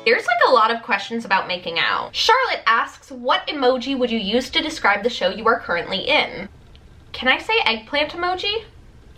There's like a lot of questions about making out. Charlotte asks, what emoji would you use to describe the show you are currently in? Can I say eggplant emoji?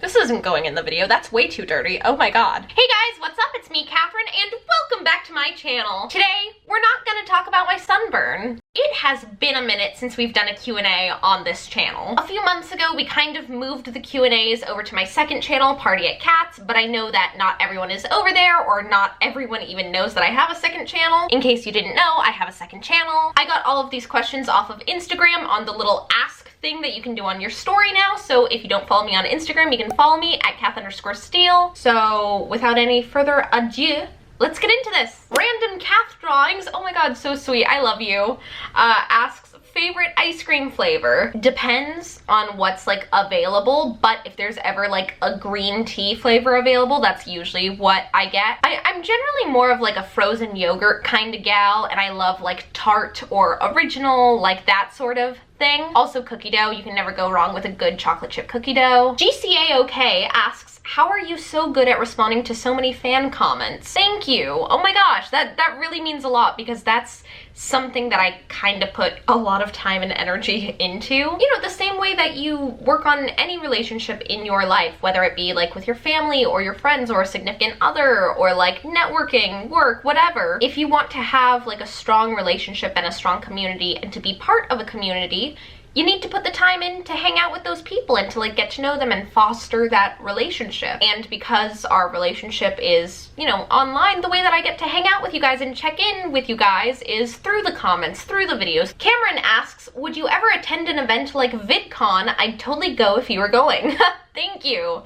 This isn't going in the video. That's way too dirty. Oh my god. Hey guys, what's up? It's me, Catherine, and welcome back to my channel. Today, we're not gonna talk about my sunburn. It has been a minute since we've done a Q&A on this channel. A few months ago, we kind of moved the Q&As over to my second channel, Party at Cats, but I know that not everyone is over there, or not everyone even knows that I have a second channel. In case you didn't know, I have a second channel. I got all of these questions off of Instagram on the little ask thing that you can do on your story now, so if you don't follow me on Instagram, you can follow me at Kath_Steele. So without any further ado, let's get into this. Random Kath Drawings, oh my god, so sweet, I love you, asks, favorite ice cream flavor. Depends on what's like available, but if there's ever like a green tea flavor available, that's usually what I get. I'm generally more of like a frozen yogurt kind of gal, and I love like tart or original, like that sort of thing. Also cookie dough, you can never go wrong with a good chocolate chip cookie dough. GCAOK asks, how are you so good at responding to so many fan comments? Thank you. Oh my gosh, that really means a lot, because that's something that I kind of put a lot of time and energy into. You know, the same way that you work on any relationship in your life, whether it be like with your family or your friends or a significant other or like networking, work, whatever. If you want to have like a strong relationship and a strong community and to be part of a community, you need to put the time in to hang out with those people and to like get to know them and foster that relationship. And because our relationship is, you know, online, the way that I get to hang out with you guys and check in with you guys is through the comments, through the videos. Cameron asks, would you ever attend an event like VidCon? I'd totally go if you were going. Thank you.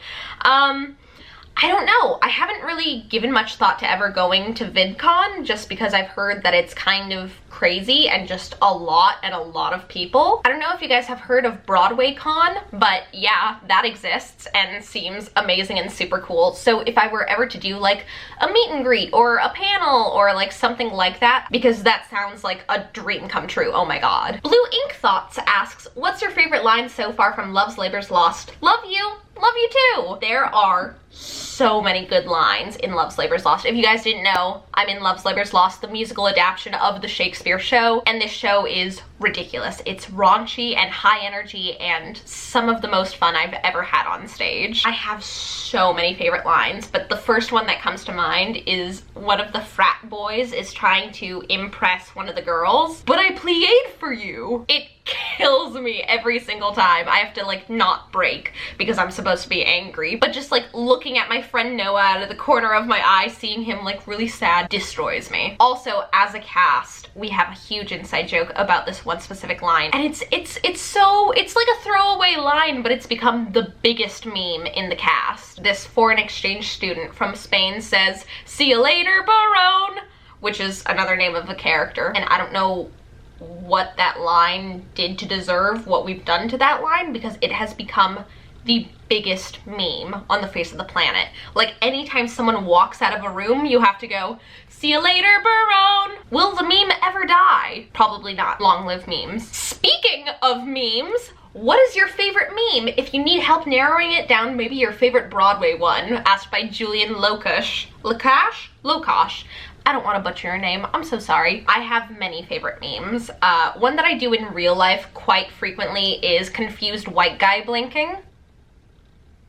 I don't know. I haven't really given much thought to ever going to VidCon, just because I've heard that it's kind of crazy and just a lot and a lot of people. I don't know if you guys have heard of BroadwayCon, but yeah, that exists and seems amazing and super cool. So if I were ever to do like a meet and greet or a panel or like something like that, because that sounds like a dream come true, oh my god. Blue Ink Thoughts asks, what's your favorite line so far from Love's Labor's Lost? Love you! Love you too! There are so many good lines in Love's Labor's Lost. If you guys didn't know, I'm in Love's Labor's Lost, the musical adaptation of the Shakespeare show, and this show is ridiculous. It's raunchy and high energy and some of the most fun I've ever had on stage. I have so many favorite lines, but the first one that comes to mind is one of the frat boys is trying to impress one of the girls. But I plead for you. It kills me every single time. I have to like not break because I'm supposed to be angry, but just like looking at my friend Noah out of the corner of my eye, seeing him like really sad, destroys me. Also, as a cast, we have a huge inside joke about this one specific line, and it's like a throwaway line, but it's become the biggest meme in the cast. This foreign exchange student from Spain says, "See you later, Barone," which is another name of a character, and I don't know what that line did to deserve what we've done to that line, because it has become the biggest meme on the face of the planet. Like, anytime someone walks out of a room, you have to go, "See you later, Barone." Will the meme ever die? Probably not. Long live memes. Speaking of memes, what is your favorite meme? If you need help narrowing it down, maybe your favorite Broadway one, asked by Julian Lokosh. Lokosh? I don't want to butcher your name, I'm so sorry. I have many favorite memes. One that I do in real life quite frequently is confused white guy blinking.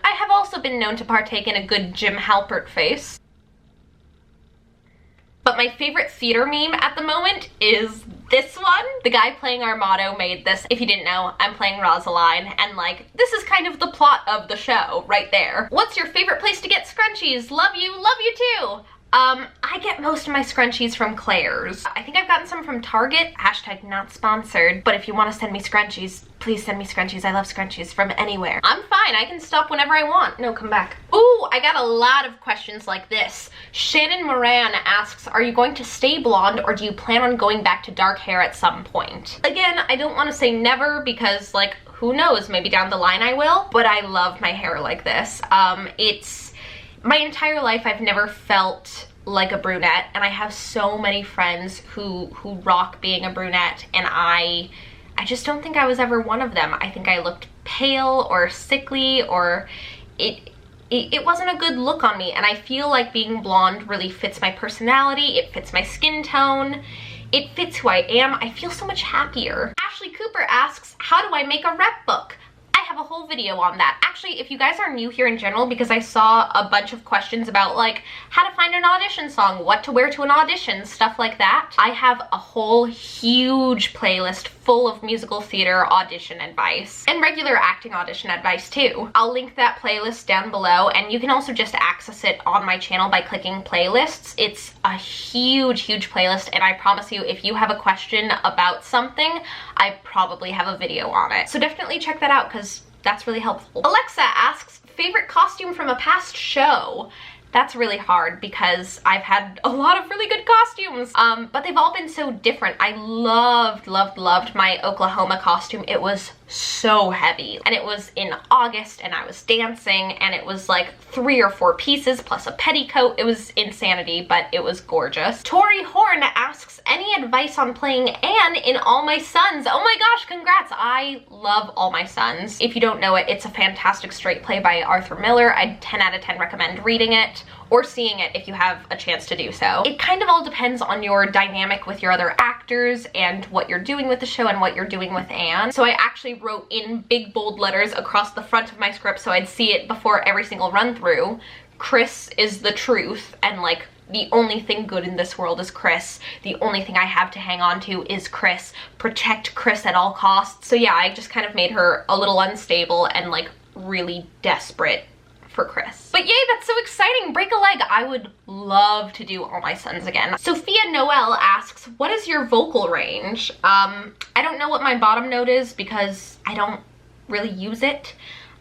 I have also been known to partake in a good Jim Halpert face. But my favorite theater meme at the moment is this one. The guy playing Armado made this. If you didn't know, I'm playing Rosaline, and like, this is kind of the plot of the show right there. What's your favorite place to get scrunchies? Love you too! I get most of my scrunchies from Claire's. I think I've gotten some from Target, hashtag not sponsored, but if you want to send me scrunchies, please send me scrunchies. I love scrunchies from anywhere. I'm fine, I can stop whenever I want. No, come back. Ooh, I got a lot of questions like this. Shannon Moran asks, are you going to stay blonde or do you plan on going back to dark hair at some point? Again, I don't want to say never because like, who knows, maybe down the line I will, but I love my hair like this. My entire life I've never felt like a brunette, and I have so many friends who rock being a brunette, and I just don't think I was ever one of them. I think I looked pale or sickly, or it wasn't a good look on me, and I feel like being blonde really fits my personality, it fits my skin tone, it fits who I am. I feel so much happier. Ashley Cooper asks, how do I make a rep book? I have a whole video on that. Actually, if you guys are new here in general, because I saw a bunch of questions about like how to find an audition song, what to wear to an audition, stuff like that, I have a whole huge playlist full of musical theater audition advice and regular acting audition advice too. I'll link that playlist down below, and you can also just access it on my channel by clicking playlists. It's a huge playlist, and I promise you, if you have a question about something, I probably have a video on it. So definitely check that out, because that's really helpful. Alexa asks, favorite costume from a past show? That's really hard because I've had a lot of really good costumes, but they've all been so different. I loved my Oklahoma costume. It was so heavy, and it was in August, and I was dancing, and it was like 3 or 4 pieces plus a petticoat. It was insanity, but it was gorgeous. Tori Horn asks, any advice on playing Anne in All My Sons? Oh my gosh, congrats. I love All My Sons. If you don't know it, it's a fantastic straight play by Arthur Miller. I'd 10 out of 10 recommend reading it or seeing it if you have a chance to do so. It kind of all depends on your dynamic with your other actors and what you're doing with the show and what you're doing with Anne. So I actually wrote in big bold letters across the front of my script so I'd see it before every single run through. Chris is the truth, and like the only thing good in this world is Chris. The only thing I have to hang on to is Chris. Protect Chris at all costs. So yeah, I just kind of made her a little unstable and like really desperate for Chris. But yay, that's so exciting. Break a leg. I would love to do All My Sons again. Sophia Noel asks, what is your vocal range? I don't know what my bottom note is because I don't really use it.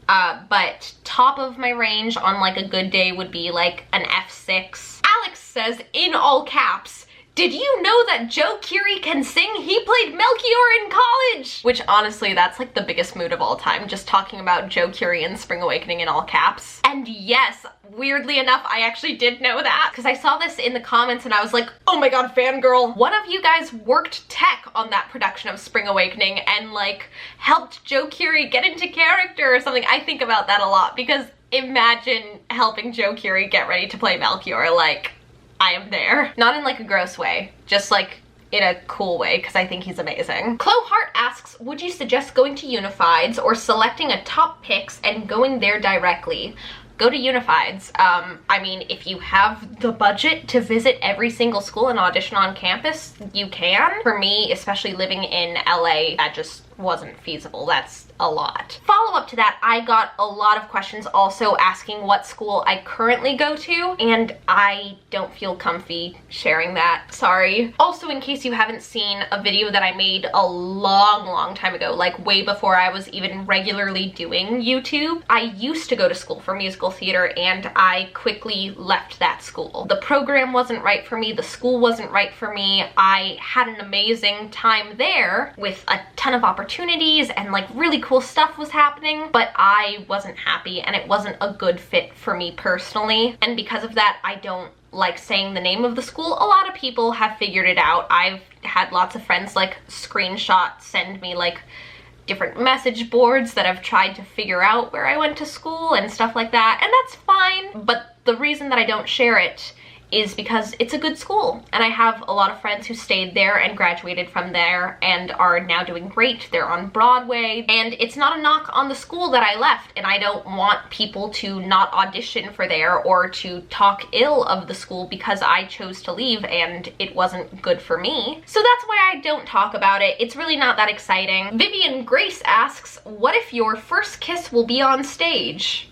But top of my range on like a good day would be like an F6. Alex says in all caps, did you know that Joe Keery can sing? He played Melchior in college! Which honestly, that's like the biggest mood of all time, just talking about Joe Keery and Spring Awakening in all caps. And yes, weirdly enough, I actually did know that, because I saw this in the comments and I was like, oh my god, fangirl. One of you guys worked tech on that production of Spring Awakening and like helped Joe Keery get into character or something. I think about that a lot, because imagine helping Joe Keery get ready to play Melchior. Like, I am there. Not in like a gross way, just like in a cool way, because I think he's amazing. Chloe Hart asks, would you suggest going to Unifieds or selecting a top picks and going there directly? Go to Unifieds. I mean, if you have the budget to visit every single school and audition on campus, you can. For me, especially living in LA, that just wasn't feasible. That's a lot. Follow up to that, I got a lot of questions also asking what school I currently go to, and I don't feel comfy sharing that. Sorry. Also, in case you haven't seen a video that I made a long time ago, like way before I was even regularly doing YouTube, I used to go to school for musical theater and I quickly left that school. The program wasn't right for me, the school wasn't right for me. I had an amazing time there with a ton of opportunities and like really cool stuff was happening, but I wasn't happy and it wasn't a good fit for me personally. And because of that, I don't like saying the name of the school. A lot of people have figured it out. I've had lots of friends like screenshot send me like different message boards that I've tried to figure out where I went to school and stuff like that, and that's fine. But the reason that I don't share it is because it's a good school, and I have a lot of friends who stayed there and graduated from there and are now doing great. They're on Broadway, and it's not a knock on the school that I left, and I don't want people to not audition for there or to talk ill of the school because I chose to leave and it wasn't good for me. So that's why I don't talk about it. It's really not that exciting. Vivian Grace asks, what if your first kiss will be on stage?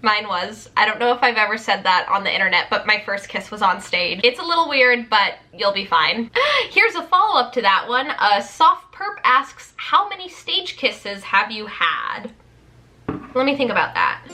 Mine was. I don't know if I've ever said that on the internet, but my first kiss was on stage. It's a little weird, but you'll be fine. Here's a follow-up to that one. Soft Perp asks, how many stage kisses have you had? Let me think about that.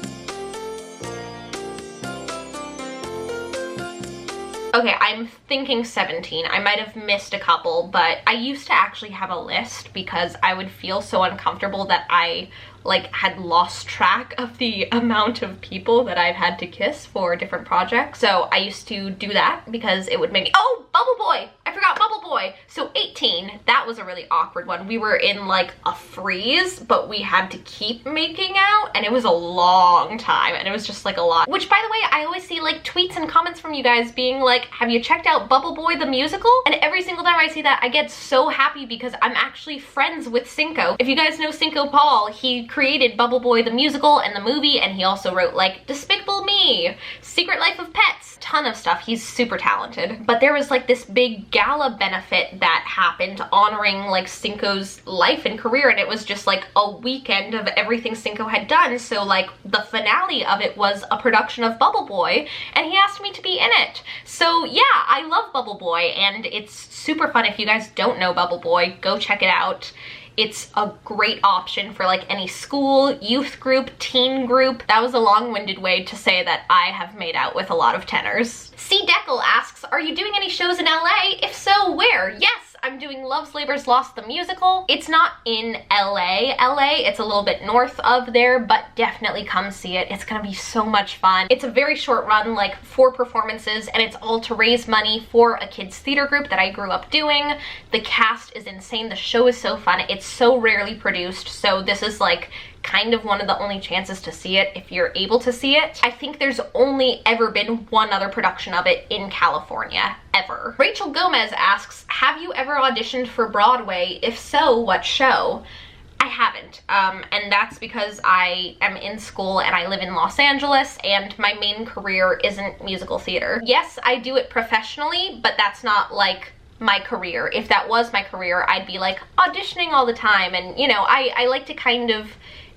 Okay, I'm thinking 17. I might have missed a couple, but I used to actually have a list because I would feel so uncomfortable that I like had lost track of the amount of people that I've had to kiss for different projects. So I used to do that because it would make me— oh, Bubble Boy! I forgot Bubble Boy. So 18, that was a really awkward one. We were in like a freeze, but we had to keep making out, and it was a long time, and it was just like a lot. Which, by the way, I always see like tweets and comments from you guys being like, have you checked out Bubble Boy the musical? And every single time I see that, I get so happy because I'm actually friends with Cinco. If you guys know Cinco Paul, he created Bubble Boy the musical and the movie, and he also wrote like Despicable Me, Secret Life of Pets, ton of stuff. He's super talented. But there was like this big gala benefit that happened honoring like Cinco's life and career, and it was just like a weekend of everything Cinco had done. So like the finale of it was a production of Bubble Boy, and he asked me to be in it. So yeah, I love Bubble Boy, and it's super fun. If you guys don't know Bubble Boy, go check it out. It's a great option for like any school, youth group, teen group. That was a long-winded way to say that I have made out with a lot of tenors. C. Deckel asks, are you doing any shows in LA? If so, where? Yes, I'm doing Love's Labor's Lost the musical. It's not in LA, it's a little bit north of there, but definitely come see it. It's gonna be so much fun. It's a very short run, like 4 performances, and it's all to raise money for a kids theater group that I grew up doing. The cast is insane. The show is so fun. It's so rarely produced, so this is like kind of one of the only chances to see it if you're able to see it. I think there's only ever been one other production of it in California, ever. Rachel Gomez asks, have you ever auditioned for Broadway? If so, what show? I haven't, and that's because I am in school and I live in Los Angeles, and my main career isn't musical theater. Yes, I do it professionally, but that's not like my career. If that was my career, I'd be like auditioning all the time, and you know, I like to kind of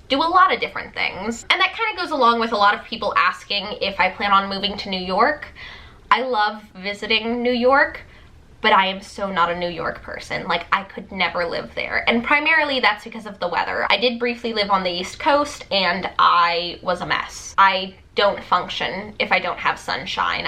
do a lot of different things. And that kind of goes along with a lot of people asking if I plan on moving to New York. I love visiting New York, but I am so not a New York person. Like, I could never live there. And primarily that's because of the weather. I did briefly live on the East Coast, and I was a mess. I don't function if I don't have sunshine.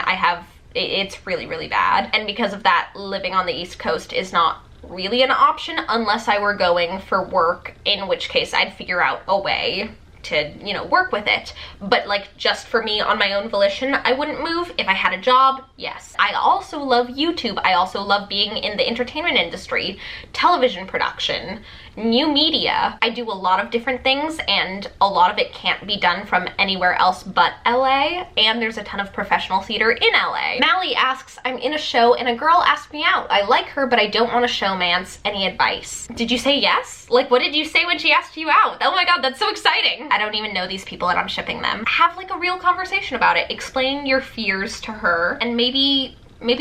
It's really, really bad. And because of that, living on the East Coast is not really an option unless I were going for work, in which case I'd figure out a way to, you know, work with it. But like, just for me on my own volition, I wouldn't move. If I had a job, yes. I also love YouTube. I also love being in the entertainment industry, television production, new media. I do a lot of different things, and a lot of it can't be done from anywhere else but LA, and there's a ton of professional theater in LA. Mally asks, I'm in a show and a girl asked me out. I like her, but I don't want to showmance. Any advice? Did you say yes? Like, what did you say when she asked you out? Oh my god, that's so exciting. I don't even know these people and I'm shipping them. Have like a real conversation about it. Explain your fears to her, and maybe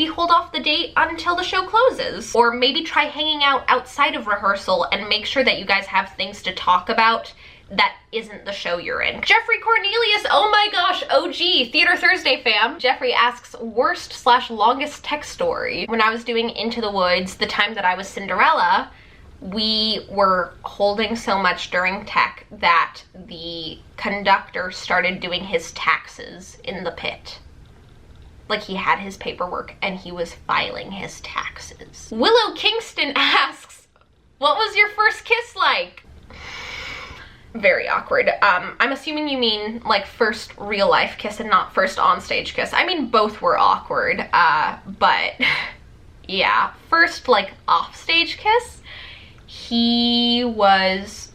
hold off the date until the show closes. Or maybe try hanging out outside of rehearsal and make sure that you guys have things to talk about that isn't the show you're in. Jeffrey Cornelius, oh my gosh, OG, Theater Thursday fam. Jeffrey asks, worst/longest tech story. When I was doing Into the Woods, the time that I was Cinderella, we were holding so much during tech that the conductor started doing his taxes in the pit. Like, he had his paperwork and he was filing his taxes. Willow Kingston asks, what was your first kiss like? Very awkward. I'm assuming you mean like first real life kiss and not first onstage kiss. I mean, both were awkward, but yeah, first like offstage kiss. He was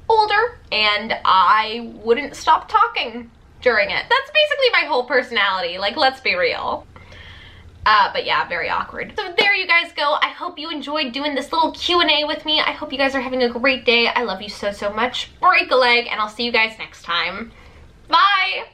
older and I wouldn't stop talking during it. That's basically my whole personality, like, let's be real. But yeah, very awkward. So there you guys go. I hope you enjoyed doing this little Q&A with me. I hope you guys are having a great day. I love you so, so much. Break a leg, and I'll see you guys next time. Bye!